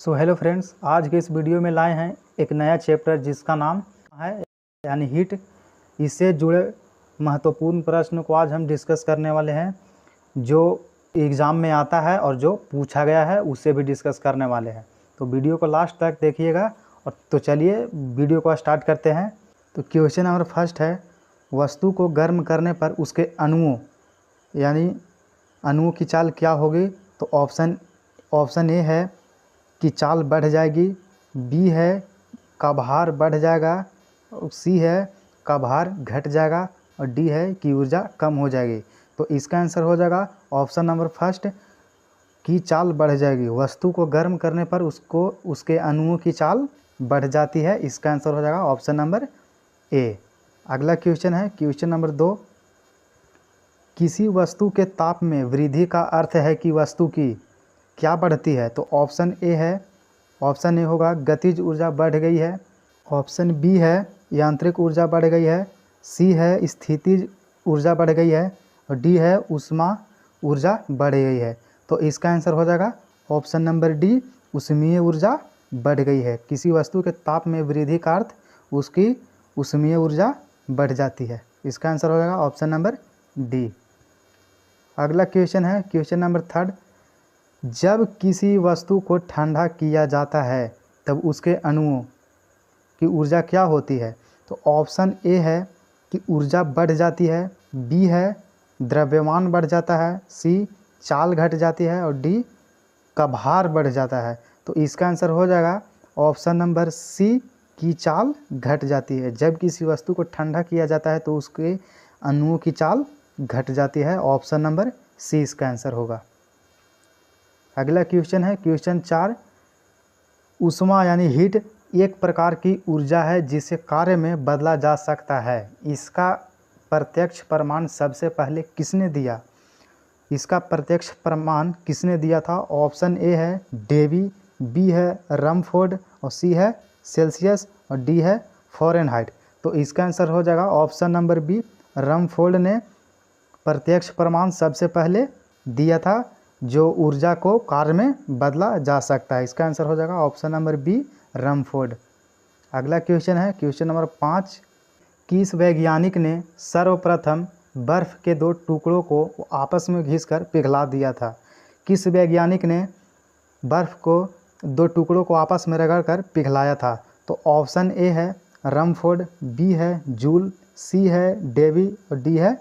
So hello friends, आज के इस वीडियो में लाए हैं एक नया चैप्टर जिसका नाम है यानी हीट। इससे जुड़े महत्वपूर्ण प्रश्न को आज हम डिस्कस करने वाले हैं, जो एग्ज़ाम में आता है और जो पूछा गया है उससे भी डिस्कस करने वाले हैं। तो वीडियो को लास्ट तक देखिएगा। और तो चलिए वीडियो को स्टार्ट करते हैं। तो क्वेश्चन नंबर फर्स्ट है, वस्तु को गर्म करने पर उसके अणुओं यानी अणुओं की चाल क्या होगी। तो ऑप्शन ए है कि चाल बढ़ जाएगी, बी है का भार बढ़ जाएगा, सी है का भार घट जाएगा और डी है कि ऊर्जा कम हो जाएगी। तो इसका आंसर हो जाएगा ऑप्शन नंबर फर्स्ट की चाल बढ़ जाएगी। वस्तु को गर्म करने पर उसके अणुओं की चाल बढ़ जाती है। इसका आंसर हो जाएगा ऑप्शन नंबर ए। अगला क्वेश्चन है क्वेश्चन नंबर 2, किसी वस्तु के ताप में वृद्धि का अर्थ है कि वस्तु की क्या बढ़ती है। तो ऑप्शन ए होगा गतिज ऊर्जा बढ़ गई है, ऑप्शन बी है यांत्रिक ऊर्जा बढ़ गई है, सी है स्थितिज ऊर्जा बढ़ गई है और डी है ऊष्मा ऊर्जा बढ़ गई है। तो इसका आंसर हो जाएगा ऑप्शन नंबर डी, ऊष्मीय ऊर्जा बढ़ गई है। किसी वस्तु के ताप में वृद्धि का अर्थ उसकी ऊष्मीय ऊर्जा बढ़ जाती है। इसका आंसर हो जाएगा ऑप्शन नंबर डी। अगला क्वेश्चन है क्वेश्चन नंबर 3, जब किसी वस्तु को ठंडा किया जाता है तब उसके अणुओं की ऊर्जा क्या होती है। तो ऑप्शन ए है कि ऊर्जा बढ़ जाती है, बी है द्रव्यमान बढ़ जाता है, सी चाल घट जाती है और डी का भार बढ़ जाता है। तो इसका आंसर हो जाएगा ऑप्शन नंबर सी की चाल घट जाती है। जब किसी वस्तु को ठंडा किया जाता है तो उसके अणुओं की चाल घट जाती है। ऑप्शन नंबर सी इसका आंसर होगा। अगला क्वेश्चन है क्वेश्चन 4, ऊष्मा यानी हीट एक प्रकार की ऊर्जा है जिसे कार्य में बदला जा सकता है। इसका प्रत्यक्ष प्रमाण सबसे पहले किसने दिया। इसका प्रत्यक्ष प्रमाण किसने दिया था। ऑप्शन ए है डेवी, बी है रमफोर्ड और सी है सेल्सियस और डी है फ़ारेनहाइट। तो इसका आंसर हो जाएगा ऑप्शन नंबर बी, रमफोर्ड ने प्रत्यक्ष प्रमाण सबसे पहले दिया था जो ऊर्जा को कार्य में बदला जा सकता है। इसका आंसर हो जाएगा ऑप्शन नंबर बी, रमफोर्ड। अगला क्वेश्चन है क्वेश्चन नंबर 5, किस वैज्ञानिक ने सर्वप्रथम बर्फ़ के दो टुकड़ों को आपस में घिसकर पिघला दिया था। किस वैज्ञानिक ने बर्फ़ को दो टुकड़ों को आपस में रगड़कर पिघलाया था। तो ऑप्शन ए है रमफोर्ड, बी है जूल, सी है डेवी और डी है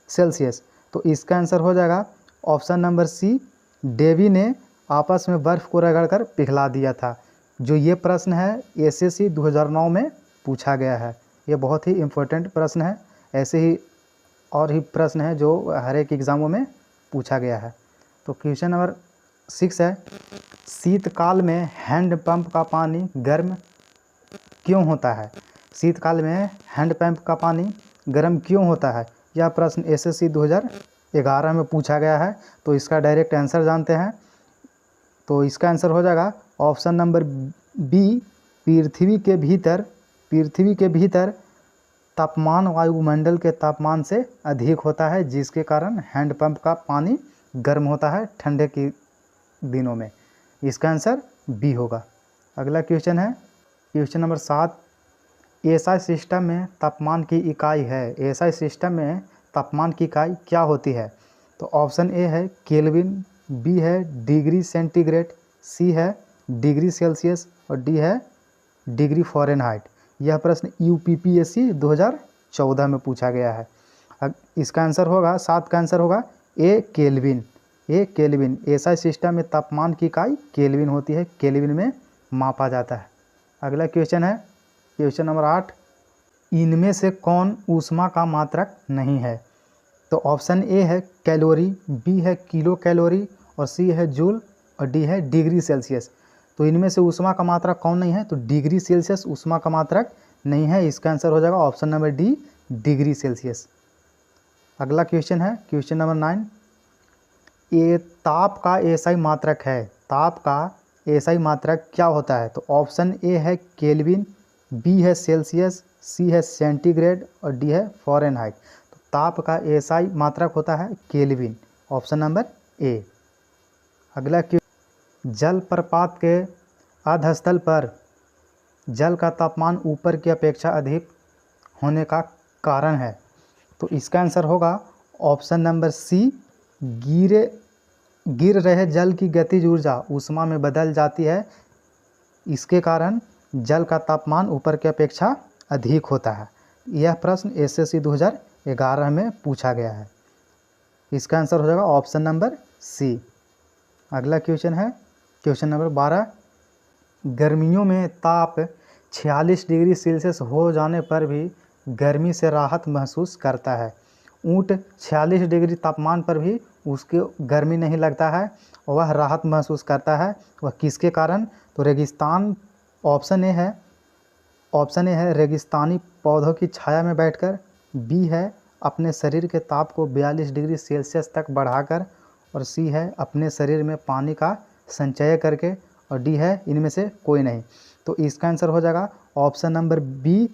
सेल्सियस। तो इसका आंसर हो जाएगा ऑप्शन नंबर सी, डेवी ने आपस में बर्फ़ को रगड़कर पिघला दिया था। जो ये प्रश्न है एसएससी 2009 में पूछा गया है। ये बहुत ही इम्पोर्टेंट प्रश्न है। ऐसे ही और ही प्रश्न है जो हर एक एग्ज़ामों में पूछा गया है। तो क्वेश्चन नंबर 6 है, शीतकाल में हैंडपंप का पानी गर्म क्यों होता है। शीतकाल में हैंडपंप का पानी गर्म क्यों होता है। यह प्रश्न एसएससी 2011 में पूछा गया है। तो इसका डायरेक्ट आंसर जानते हैं। तो इसका आंसर हो जाएगा ऑप्शन नंबर बी, पृथ्वी के भीतर तापमान वायुमंडल के तापमान से अधिक होता है, जिसके कारण हैंडपंप का पानी गर्म होता है ठंडे के दिनों में। इसका आंसर बी होगा। अगला क्वेश्चन है क्वेश्चन नंबर 7, एसआई सिस्टम में तापमान की इकाई है। एसआई सिस्टम में तापमान की इकाई क्या होती है। तो ऑप्शन ए है केल्विन, बी है डिग्री सेंटीग्रेड, सी है डिग्री सेल्सियस और डी है डिग्री फ़ारेनहाइट। यह प्रश्न यूपीपीएससी 2014 में पूछा गया है। इसका आंसर होगा 7 का आंसर होगा ए केल्विन। एसआई सिस्टम में तापमान की इकाई केल्विन होती है, केल्विन में मापा जाता है। अगला क्वेश्चन है क्वेश्चन नंबर 8, इनमें से कौन ऊष्मा का मात्रक नहीं है। तो ऑप्शन ए है कैलोरी, बी है किलो कैलोरी और सी है जूल और डी है डिग्री सेल्सियस। तो इनमें से ऊष्मा का मात्रक कौन नहीं है। तो डिग्री सेल्सियस ऊष्मा का मात्रक नहीं है। इसका आंसर हो जाएगा option number D, degree Celsius. अगला क्वेश्चन है क्वेश्चन नंबर 9, ये ताप का एसआई मात्रक है। ताप का एसआई मात्रक क्या होता है। तो ऑप्शन ए है केल्विन, बी है सेल्सियस, सी है सेंटीग्रेड और डी है फ़ारेनहाइट। तो ताप का एसआई मात्रक होता है केल्विन, ऑप्शन नंबर ए। अगला जलप्रपात के अधस्थल पर जल का तापमान ऊपर की अपेक्षा अधिक होने का कारण है। तो इसका आंसर होगा ऑप्शन नंबर सी, गिर रहे जल की गतिज ऊर्जा ऊष्मा में बदल जाती है, इसके कारण जल का तापमान ऊपर की अपेक्षा अधिक होता है। यह प्रश्न एसएससी 2011 में पूछा गया है। इसका आंसर हो जाएगा ऑप्शन नंबर सी। अगला क्वेश्चन है क्वेश्चन नंबर 12। गर्मियों में ताप 46 डिग्री सेल्सियस हो जाने पर भी गर्मी से राहत महसूस करता है। ऊँट 46 डिग्री तापमान पर भी उसके गर्मी नहीं लगता है, वह राहत महसूस करता है। वह किसके कारण? तो रेगिस्तान, ऑप्शन ए है रेगिस्तानी पौधों की छाया में बैठकर, बी है अपने शरीर के ताप को 42 डिग्री सेल्सियस तक बढ़ाकर, और सी है अपने शरीर में पानी का संचय करके, और डी है इनमें से कोई नहीं। तो इसका आंसर हो जाएगा ऑप्शन नंबर बी,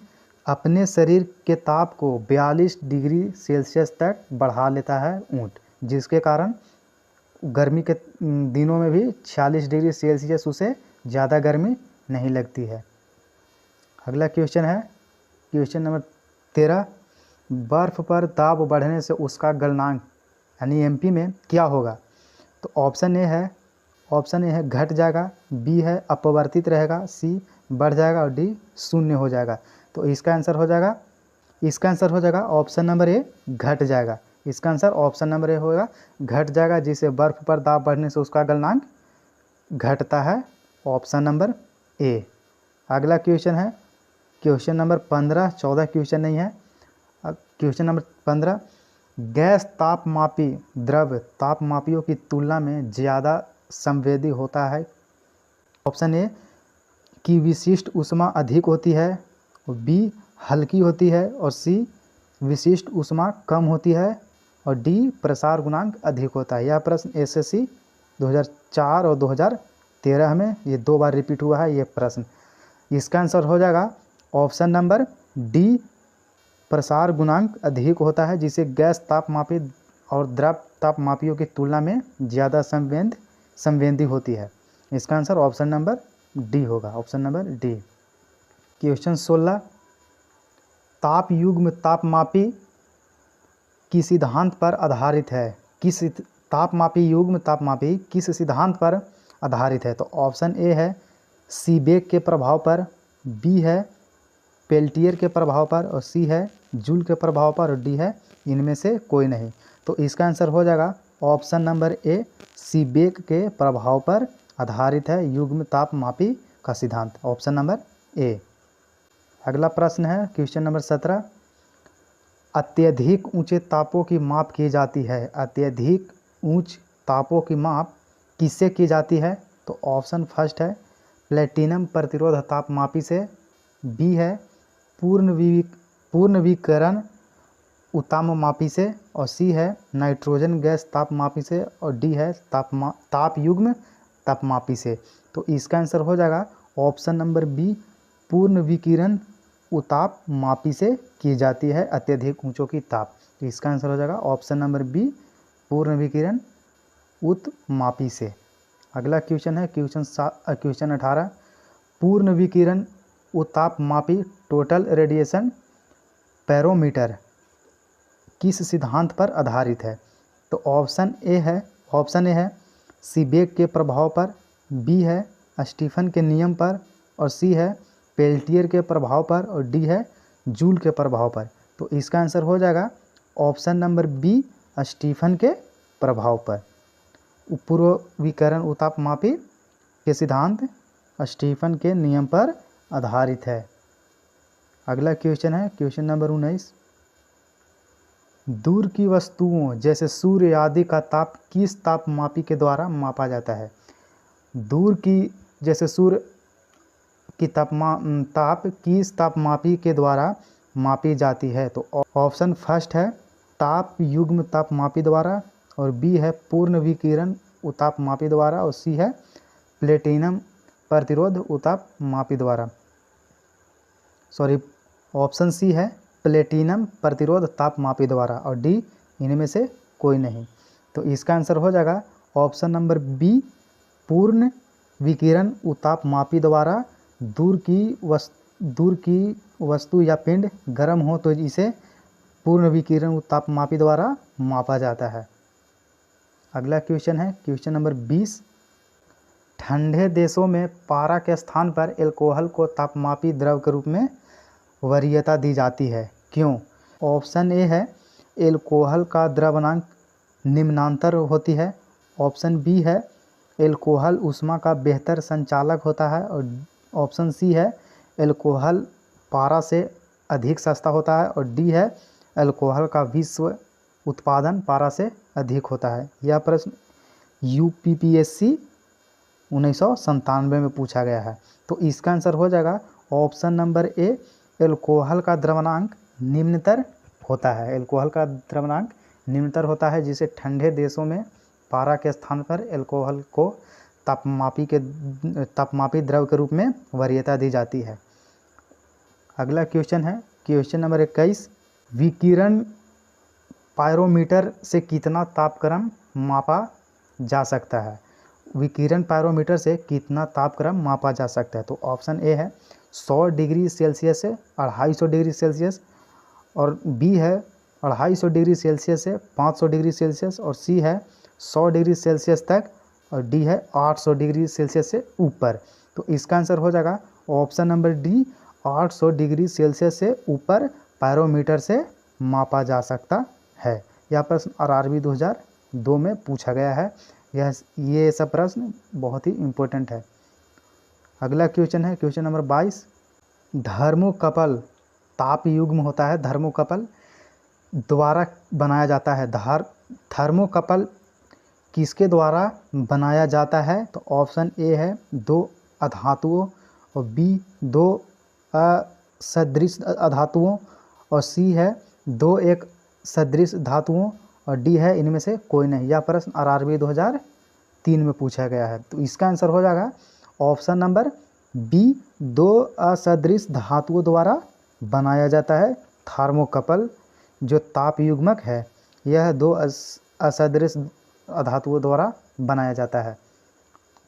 अपने शरीर के ताप को 42 डिग्री सेल्सियस तक बढ़ा लेता है ऊँट, जिसके कारण गर्मी के दिनों में भी 46 डिग्री सेल्सियस उसे ज़्यादा गर्मी नहीं लगती है। अगला क्वेश्चन है क्वेश्चन नंबर 13। बर्फ़ पर दाब बढ़ने से उसका गलनांक यानी एमपी में क्या होगा? तो ऑप्शन ए है घट जाएगा, बी है अपवर्तित रहेगा, सी बढ़ जाएगा, और डी शून्य हो जाएगा। तो इसका आंसर हो जाएगा ऑप्शन नंबर ए, घट जाएगा। इसका आंसर ऑप्शन नंबर ए होगा, घट जाएगा, जिसे बर्फ़ पर दाब बढ़ने से उसका गलनांक घटता है, ऑप्शन नंबर ए। अगला क्वेश्चन है क्वेश्चन नंबर 15, 14 क्वेश्चन नहीं है। Question number 15। गैस तापमापी द्रव तापमापियों की तुलना में ज़्यादा संवेदी होता है। ऑप्शन ए की विशिष्ट ऊष्मा अधिक होती है, बी हल्की होती है, और सी विशिष्ट ऊष्मा कम होती है, और डी प्रसार गुणांक अधिक होता है। यह प्रश्न एसएससी 2004 और 2013 में ये 2 बार रिपीट हुआ है ये प्रश्न। इसका आंसर हो जाएगा ऑप्शन नंबर डी, प्रसार गुणांक अधिक होता है, जिसे गैस तापमापी और द्रव तापमापियों की तुलना में ज़्यादा संवेदी होती है। इसका आंसर ऑप्शन नंबर डी होगा, ऑप्शन नंबर डी। क्वेश्चन 16। ताप युग्म तापमापी किस सिद्धांत पर आधारित है? तापमापी युग्म तापमापी किस सिद्धांत पर आधारित है? तो ऑप्शन ए है सीबेक के प्रभाव पर, बी है पेल्टियर के प्रभाव पर, और सी है जूल के प्रभाव पर, और डी है इनमें से कोई नहीं। तो इसका आंसर हो जाएगा ऑप्शन नंबर ए, सीबेक के प्रभाव पर आधारित है युग्म तापमापी का सिद्धांत, ऑप्शन नंबर ए। अगला प्रश्न है क्वेश्चन नंबर 17। अत्यधिक ऊंचे तापों की माप की जाती है। अत्यधिक ऊंच तापों की माप किससे की जाती है? तो ऑप्शन फर्स्ट है प्लेटिनम प्रतिरोध तापमापी से, बी है पूर्ण विकिरण उताममापी से, और सी है नाइट्रोजन गैस तापमापी से, और डी है ताप युग्म तापमापी से। तो इसका आंसर हो जाएगा ऑप्शन नंबर बी, पूर्ण विकिरण उतापमापी से की जाती है अत्यधिक ऊंचों की ताप। तो इसका आंसर हो जाएगा ऑप्शन नंबर बी, पूर्ण विकिरण उतमापी से। अगला क्वेश्चन है क्वेश्चन 18। पूर्ण विकिरण उतापमापी टोटल रेडिएशन पैरोमीटर किस सिद्धांत पर आधारित है? तो ऑप्शन ए है सीबेक के प्रभाव पर, बी है स्टीफन के नियम पर, और सी है पेल्टियर के प्रभाव पर, और डी है जूल के प्रभाव पर। तो इसका आंसर हो जाएगा ऑप्शन नंबर बी, स्टीफन के प्रभाव पर। पूर्व विकिरण उतापमापी के सिद्धांत स्टीफन के नियम पर आधारित है। अगला क्वेश्चन है क्वेश्चन नंबर 19। दूर की वस्तुओं जैसे सूर्य आदि का ताप किस तापमापी के द्वारा मापा जाता है? दूर की जैसे सूर्य की ताप किस तापमापी के द्वारा मापी जाती है? तो ऑप्शन फर्स्ट है ताप युग्म तापमापी द्वारा, और बी है पूर्ण विकिरण उतापमापी द्वारा, और सी है प्लेटिनम प्रतिरोध उतापमापी द्वारा। ऑप्शन सी है प्लेटिनम प्रतिरोध तापमापी द्वारा, और डी इनमें से कोई नहीं। तो इसका आंसर हो जाएगा ऑप्शन नंबर बी, पूर्ण विकिरण उतापमापी द्वारा दूर की वस्तु या पिंड गर्म हो तो इसे पूर्ण विकिरण उतापमापी द्वारा मापा जाता है। अगला क्वेश्चन है क्वेश्चन नंबर 20। ठंडे देशों में पारा के स्थान पर एल्कोहल को तापमापी द्रव के रूप में वरीयता दी जाती है, क्यों? ऑप्शन ए है एल्कोहल का द्रवणांक निम्नांतर होती है। ऑप्शन बी है एल्कोहल ऊष्मा का बेहतर संचालक होता है। और ऑप्शन सी है एल्कोहल पारा से अधिक सस्ता होता है। और डी है एल्कोहल का विश्व उत्पादन पारा से अधिक होता है। यह प्रश्न यूपीपीएससी 1997 में पूछा गया है। तो इसका आंसर हो जाएगा ऑप्शन नंबर ए, एल्कोहल का द्रवणांक निम्नतर होता है। एल्कोहल का द्रवणांक निम्नतर होता है, जिसे ठंडे देशों में पारा के स्थान पर एल्कोहल को तापमापी द्रव के रूप में वरीयता दी जाती है। अगला क्वेश्चन है क्वेश्चन नंबर 21। विकिरण पायरोमीटर से कितना तापक्रम मापा जा सकता है? विकिरण पायरोमीटर से कितना तापक्रम मापा जा सकता है? तो ऑप्शन ए है 100 डिग्री सेल्सियस से 250 डिग्री सेल्सियस। और बी है 250 डिग्री सेल्सियस से 500 डिग्री सेल्सियस। और सी है 100 डिग्री सेल्सियस तक। और डी है 800 डिग्री सेल्सियस से ऊपर। तो इसका आंसर हो जाएगा option number D, 800 degree Celsius से ऊपर पायरोमीटर से मापा जा सकता है। यह प्रश्न आरआरबी 2002 में पूछा गया है। ये सब प्रश्न बहुत ही इम्पोर्टेंट है। अगला क्वेश्चन है क्वेश्चन नंबर 22। थर्मोकपल ताप युग्म होता है, थर्मोकपल द्वारा बनाया जाता है। थर्मोकपल किसके द्वारा बनाया जाता है? तो ऑप्शन ए है 2 अधातुओं। और बी 2 असदृश अधातुओं। और सी है 2 एक सदृश धातुओं। और डी है इनमें से कोई नहीं। यह प्रश्न आरआरबी 2003 में पूछा गया है। तो इसका आंसर हो जाएगा ऑप्शन नंबर बी, 2 असदृश धातुओं द्वारा बनाया जाता है थर्मोकपल। जो ताप युग्मक है यह 2 असदृश धातुओं द्वारा बनाया जाता है।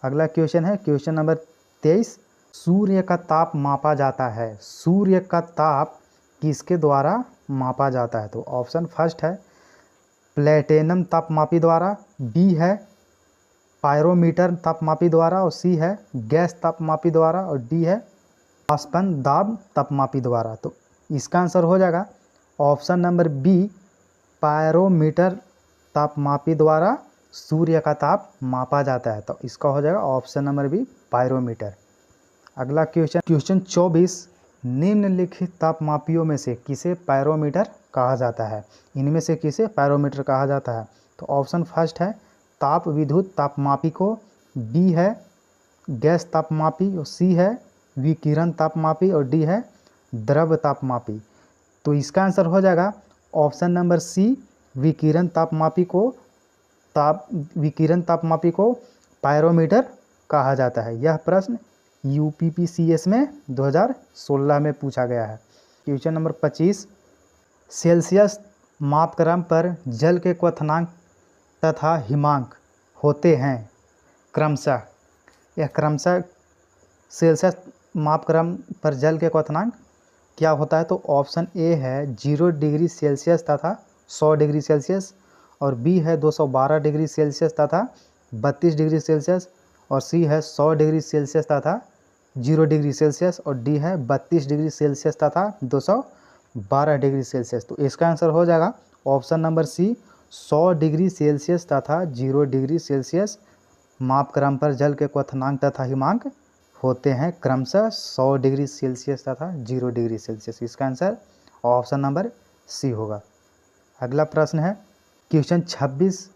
अगला क्वेश्चन है क्वेश्चन नंबर 23। सूर्य का ताप मापा जाता है। सूर्य का ताप किसके द्वारा मापा जाता है? तो ऑप्शन फर्स्ट है प्लेटिनम तापमापी द्वारा। बी है पायरोमीटर तापमापी द्वारा। और सी है गैस तापमापी द्वारा। और डी है वाष्पन दाब तापमापी द्वारा। तो इसका आंसर हो जाएगा ऑप्शन नंबर बी, पायरोमीटर तापमापी द्वारा सूर्य का ताप मापा जाता है। तो इसका हो जाएगा ऑप्शन नंबर बी, पायरोमीटर। अगला क्वेश्चन 24। निम्नलिखित तापमापियों में से किसे पायरोमीटर कहा जाता है? इनमें से किसे पायरोमीटर कहा जाता है? तो ऑप्शन फर्स्ट है ताप विद्युत तापमापी को। बी है गैस तापमापी। और सी है विकिरण तापमापी। और डी है द्रव तापमापी। तो इसका आंसर हो जाएगा ऑप्शन नंबर सी, विकिरण तापमापी को पायरोमीटर कहा जाता है। यह प्रश्न यूपीपीसीएस में 2016 में पूछा गया है। Question number 25। सेल्सियस मापक्रम पर जल के क्वथनांक तथा हिमांक होते हैं क्रमशः। यह क्रमशः सेल्सियस मापक्रम पर जल के क्वथनांक क्या होता है? तो ऑप्शन ए है 0 डिग्री सेल्सियस तथा 100 डिग्री सेल्सियस। और बी है 212 डिग्री सेल्सियस तथा 32 डिग्री सेल्सियस। और सी है 100 डिग्री सेल्सियस तथा 0 डिग्री सेल्सियस। और डी है 32 डिग्री सेल्सियस तथा 212 डिग्री सेल्सियस। तो इसका आंसर हो जाएगा option number C, 100 degree Celsius तथा 0 डिग्री सेल्सियस मापक्रम पर जल के क्वथनांक तथा हिमांक होते हैं क्रमशः 100 डिग्री सेल्सियस तथा 0 डिग्री सेल्सियस। इसका आंसर ऑप्शन नंबर सी होगा। अगला प्रश्न है क्वेश्चन 26।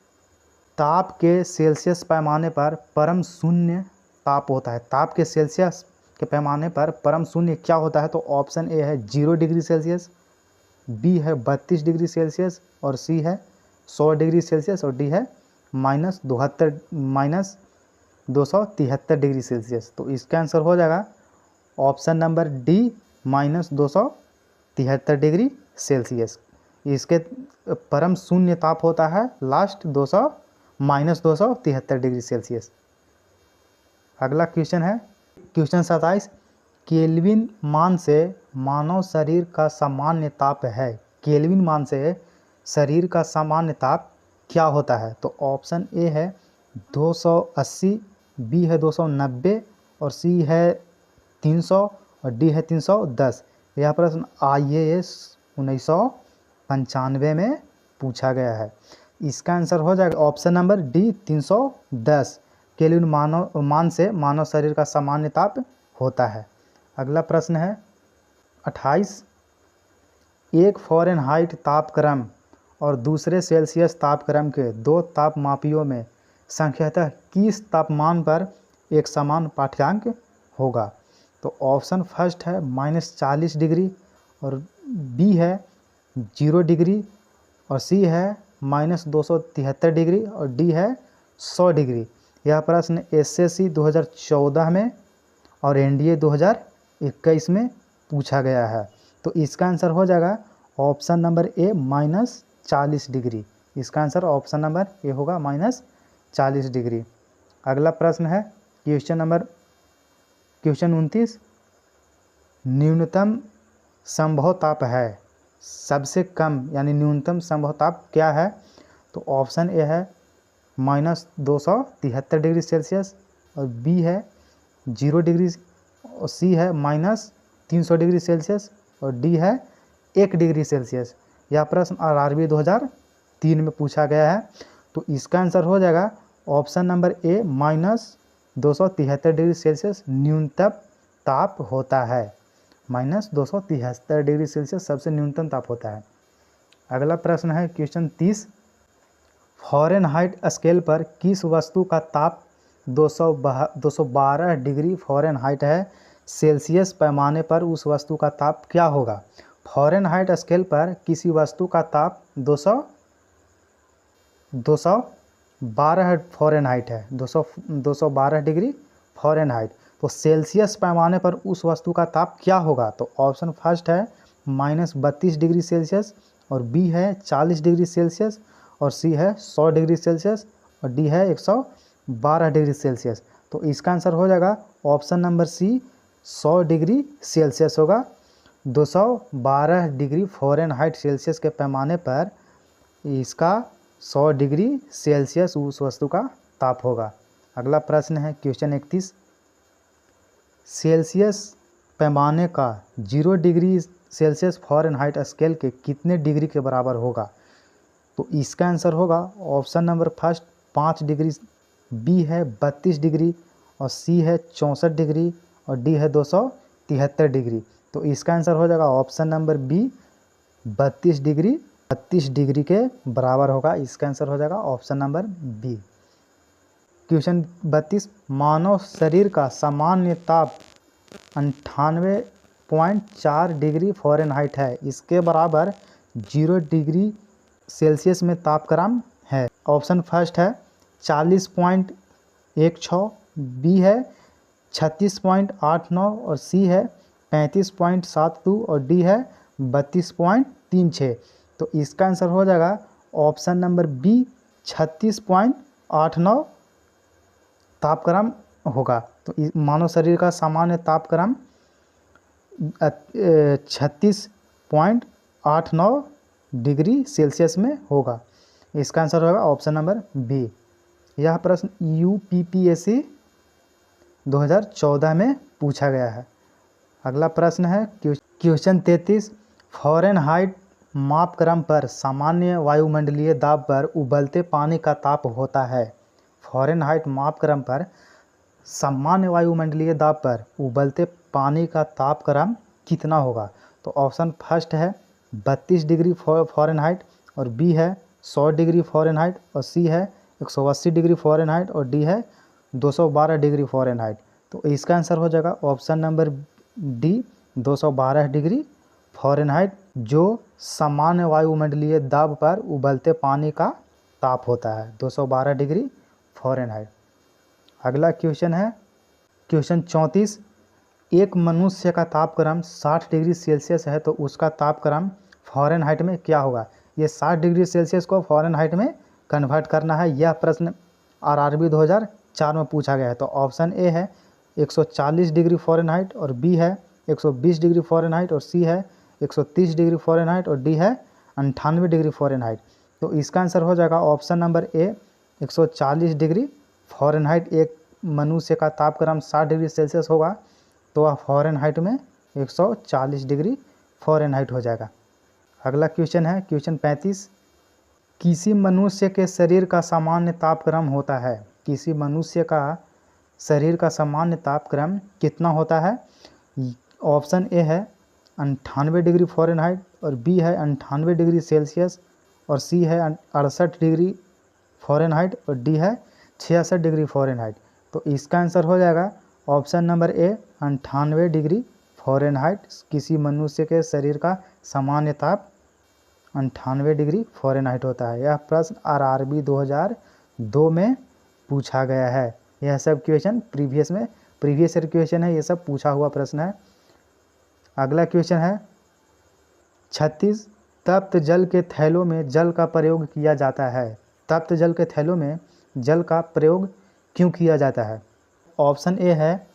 ताप के सेल्सियस पैमाने पर परम शून्य ताप होता है। ताप के सेल्सियस के पैमाने पर परम शून्य क्या होता है? तो ऑप्शन ए है 0 डिग्री सेल्सियस। बी है 32 डिग्री सेल्सियस। और सी है 100 डिग्री सेल्सियस। और डी है -273 डिग्री सेल्सियस। तो इसका आंसर हो जाएगा option number D, -273 degree Celsius. इसके परम शून्य ताप होता है लास्ट -273 डिग्री सेल्सियस। अगला क्वेश्चन है क्वेश्चन 27, केल्विन मान से मानव शरीर का सामान्य ताप है। केल्विन मान से शरीर का सामान्य ताप क्या होता है? तो ऑप्शन ए है 280, बी है 290 और सी है 300 और डी है 310। यह प्रश्न IAS 1995 में पूछा गया है। इसका आंसर हो जाएगा ऑप्शन नंबर डी 310। केल्विन मान से मानव शरीर का सामान्य ताप होता है। अगला प्रश्न है 28, एक फ़ारेनहाइट तापक्रम और दूसरे सेल्सियस तापक्रम के दो तापमापियों में संख्यातः किस तापमान पर एक समान पाठ्यांक होगा? तो ऑप्शन फर्स्ट है -40 डिग्री और बी है 0 डिग्री और सी है -273 डिग्री और डी है 100 डिग्री। यह प्रश्न SSC 2014 में और NDA 2021 में पूछा गया है। तो इसका आंसर हो जाएगा ऑप्शन नंबर ए -40 डिग्री। इसका आंसर ऑप्शन नंबर ए होगा -40 डिग्री। अगला प्रश्न है क्वेश्चन 29, न्यूनतम संभव ताप है सबसे कम यानी न्यूनतम संभव ताप क्या है? तो ऑप्शन ए है -273 डिग्री सेल्सियस और बी है 0 डिग्री और सी है -300 डिग्री सेल्सियस और डी है 1 डिग्री सेल्सियस। यह प्रश्न RRB 2003 में पूछा गया है। तो इसका आंसर हो जाएगा option number A -273 degree Celsius न्यूनतम ताप होता है। -273 डिग्री सेल्सियस सबसे न्यूनतम ताप होता है। अगला प्रश्न है क्वेश्चन 30, फ़ारेनहाइट स्केल पर किस वस्तु का ताप 212 डिग्री फ़ारेनहाइट है? सेल्सियस पैमाने पर उस वस्तु का ताप क्या होगा? फ़ारेनहाइट स्केल पर किसी वस्तु का ताप 212 फ़ारेनहाइट है, 212 डिग्री फ़ारेनहाइट। तो सेल्सियस पैमाने पर उस वस्तु का ताप क्या होगा? तो ऑप्शन फर्स्ट है -32 डिग्री सेल्सियस और बी है 40 डिग्री सेल्सियस और सी है 100 डिग्री सेल्सियस और डी है 112 डिग्री सेल्सियस। तो इसका आंसर हो जाएगा option number C 100 degree Celsius होगा। 212 डिग्री फ़ारेनहाइट सेल्सियस के पैमाने पर इसका 100 डिग्री सेल्सियस उस वस्तु का ताप होगा। अगला प्रश्न है क्वेश्चन 31, सेल्सियस पैमाने का 0 डिग्री सेल्सियस फ़ारेनहाइट स्केल के कितने डिग्री के बराबर होगा? तो इसका आंसर होगा option number first 5 degree, B है 32 डिग्री और सी है 64 डिग्री और डी है 273 डिग्री। तो इसका आंसर हो जाएगा ऑप्शन नंबर बी 32 डिग्री के बराबर होगा। इसका आंसर हो जाएगा ऑप्शन नंबर बी। क्वेश्चन 32, मानव शरीर का सामान्य ताप 98.4 डिग्री फ़ारेनहाइट है। इसके बराबर 0 डिग्री सेल्सियस में तापक्रम है। ऑप्शन फर्स्ट है 40.16, बी है 36.89 और सी है 35.72 और डी है 32.36। तो इसका आंसर हो जाएगा ऑप्शन नंबर बी 36.89 तापक्रम होगा। तो मानव शरीर का सामान्य तापक्रम 36.89 डिग्री सेल्सियस में होगा। इसका आंसर होगा ऑप्शन नंबर बी। यह प्रश्न UPPSC 2014 में पूछा गया है। अगला प्रश्न है क्वेश्चन 33, फ़ारेनहाइट मापक्रम पर सामान्य वायुमंडलीय दाब पर उबलते पानी का ताप होता है। फ़ारेनहाइट मापक्रम पर सामान्य वायुमंडलीय दाब पर उबलते पानी का तापक्रम कितना होगा? तो ऑप्शन फर्स्ट है 32 डिग्री फ़ारेनहाइट और बी है 100 डिग्री फ़ारेनहाइट और सी है 180 डिग्री फ़ारेनहाइट और डी है 212 डिग्री फ़ारेनहाइट। तो इसका आंसर हो जाएगा option number D 212 degree Fahrenheit, जो सामान्य वायुमंडलीय दाब पर उबलते पानी का ताप होता है 212 डिग्री फ़ारेनहाइट। अगला क्वेश्चन है क्वेश्चन 34, एक मनुष्य का तापक्रम 60 डिग्री सेल्सियस है तो उसका तापक्रम फ़ारेनहाइट में क्या होगा? ये 60 डिग्री सेल्सियस को फ़ारेनहाइट में कन्वर्ट करना है। यह प्रश्न RRB 2004 में पूछा गया है। तो ऑप्शन ए है 140 डिग्री फ़ारेनहाइट और बी है 120 डिग्री फ़ारेनहाइट और सी है 130 डिग्री फ़ारेनहाइट और डी है 98 डिग्री फ़ारेनहाइट। तो इसका आंसर हो जाएगा option number A 140 degree Fahrenheit. एक मनुष्य का तापक्रम 60 डिग्री सेल्सियस होगा तो वह फ़ारेनहाइट में 140 डिग्री फ़ारेनहाइट हो जाएगा। अगला क्वेश्चन है क्वेश्चन 35। किसी मनुष्य के शरीर का सामान्य तापक्रम होता है, किसी मनुष्य का शरीर का सामान्य तापक्रम कितना होता है? ऑप्शन ए है 98 डिग्री फ़ारेनहाइट और बी है 98 डिग्री सेल्सियस और सी है 68 डिग्री फ़ारेनहाइट और डी है 66 डिग्री फ़ारेनहाइट। तो इसका आंसर हो जाएगा option number A 98 degree Fahrenheit. किसी मनुष्य के शरीर का सामान्य ताप 98 डिग्री फ़ारेनहाइट होता है। यह प्रश्न आरआरबी 2002 में पूछा गया है। यह सब क्वेश्चन प्रीवियस ईयर क्वेश्चन है, ये सब पूछा हुआ प्रश्न है। अगला क्वेश्चन है 36। तप्त जल के थैलों में जल का प्रयोग किया जाता है। तप्त जल के थैलों में जल का प्रयोग क्यों किया जाता है? ऑप्शन ए है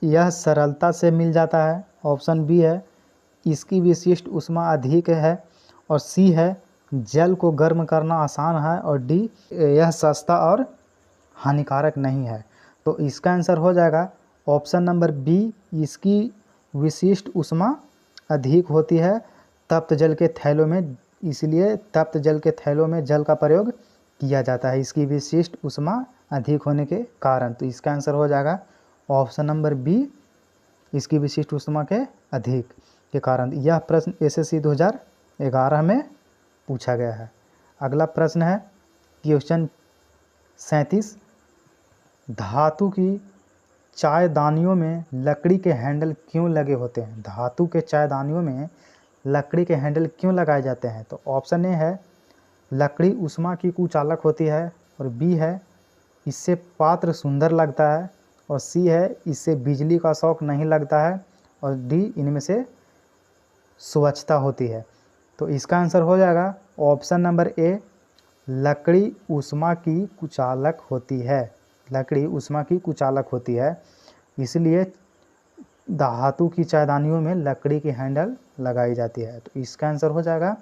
यह सरलता से मिल जाता है। ऑप्शन बी है इसकी विशिष्ट ऊष्मा अधिक है और सी है जल को गर्म करना आसान है और डी यह सस्ता और हानिकारक नहीं है। तो इसका आंसर हो जाएगा ऑप्शन नंबर बी इसकी विशिष्ट ऊष्मा अधिक होती है तप्त जल के थैलों में, इसलिए तप्त जल के थैलों में जल का प्रयोग किया जाता है, इसकी विशिष्ट ऊष्मा अधिक होने के कारण। तो इसका आंसर हो जाएगा ऑप्शन नंबर बी इसकी विशिष्ट ऊष्मा के अधिक के कारण। यह प्रश्न एसएससी 2011 में पूछा गया है। अगला प्रश्न है क्वेश्चन 37। धातु की चायदानियों में लकड़ी के हैंडल क्यों लगे होते हैं? धातु के चायदानियों में लकड़ी के हैंडल क्यों लगाए जाते हैं? तो ऑप्शन ए है लकड़ी ऊष्मा की कुचालक होती है और बी है इससे पात्र सुंदर लगता है और सी है इससे बिजली का शॉक नहीं लगता है और डी इनमें से स्वच्छता होती है। तो इसका आंसर हो जाएगा ऑप्शन नंबर ए लकड़ी ऊष्मा की कुचालक होती है। लकड़ी ऊष्मा की कुचालक होती है, इसलिए धातु की चायदानियों में लकड़ी की हैंडल लगाई जाती है। तो इसका आंसर हो जाएगा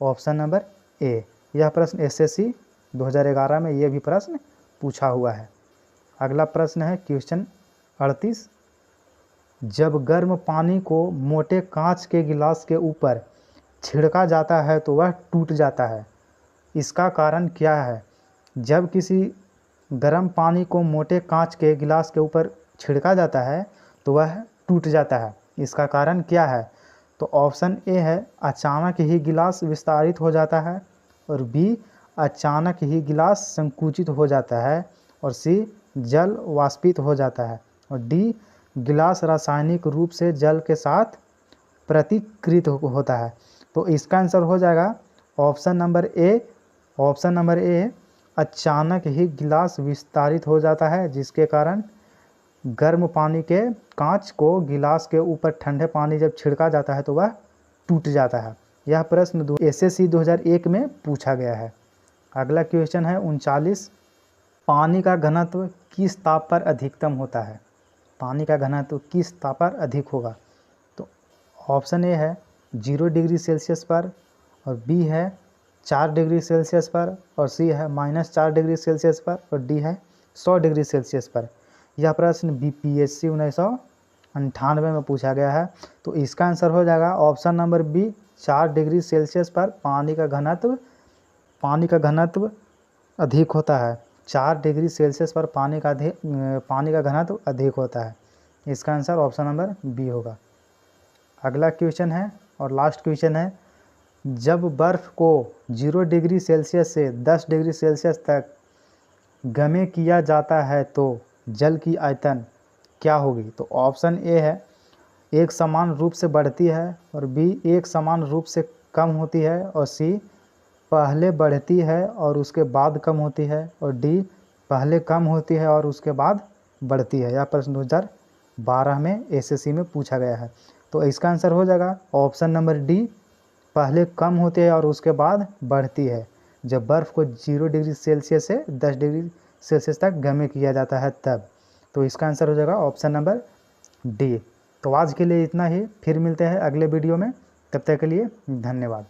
ऑप्शन नंबर ए। यह प्रश्न एसएससी 2011 में यह भी प्रश्न पूछा हुआ है। अगला प्रश्न है क्वेश्चन 38। जब गर्म पानी को मोटे कांच के गिलास के ऊपर छिड़का जाता है तो वह टूट जाता है, इसका कारण क्या है? जब किसी गर्म पानी को मोटे कांच के गिलास के ऊपर छिड़का जाता है तो वह टूट जाता है, इसका कारण क्या है? तो ऑप्शन ए है अचानक ही गिलास विस्तारित हो जाता है और बी अचानक ही गिलास संकुचित हो जाता है और सी जल वाष्पित हो जाता है और डी गिलास रासायनिक रूप से जल के साथ प्रतिकृत होता है। तो इसका आंसर हो जाएगा ऑप्शन नंबर ए अचानक ही गिलास विस्तारित हो जाता है, जिसके कारण गर्म पानी के कांच को गिलास के ऊपर ठंडे पानी जब छिड़का जाता है तो वह टूट जाता है। यह प्रश्न एसएससी 2001 में पूछा गया है। अगला क्वेश्चन है 39। पानी का घनत्व किस ताप पर अधिकतम होता है? पानी का घनत्व किस ताप पर अधिक होगा? तो ऑप्शन ए है 0 डिग्री सेल्सियस पर और बी है 4 डिग्री सेल्सियस पर और सी है -4 डिग्री सेल्सियस पर और डी है 100 डिग्री सेल्सियस पर। यह प्रश्न बीपीएससी 1998 में पूछा गया है। तो इसका आंसर हो जाएगा option number B 4 degree Celsius पर पानी का घनत्व अधिक होता है। 4 डिग्री सेल्सियस पर पानी का घनत्व अधिक होता है। इसका आंसर ऑप्शन नंबर बी होगा। अगला क्वेश्चन है और लास्ट क्वेश्चन है, जब बर्फ़ को 0 डिग्री सेल्सियस से 10 डिग्री सेल्सियस तक गर्म किया जाता है तो जल की आयतन क्या होगी? तो ऑप्शन ए है एक समान रूप से बढ़ती है और बी एक समान रूप से कम होती है और सी पहले बढ़ती है और उसके बाद कम होती है और डी पहले कम होती है और उसके बाद बढ़ती है। यह प्रश्न 2012 में एसएससी में पूछा गया है। तो इसका आंसर हो जाएगा ऑप्शन नंबर डी पहले कम होती है और उसके बाद बढ़ती है। जब बर्फ़ को 0 डिग्री सेल्सियस से 10 डिग्री सेल्सियस तक गर्म किया जाता है तब। तो इसका आंसर हो जाएगा ऑप्शन नंबर डी। तो आज के लिए इतना ही, फिर मिलते हैं अगले वीडियो में, तब तक के लिए धन्यवाद।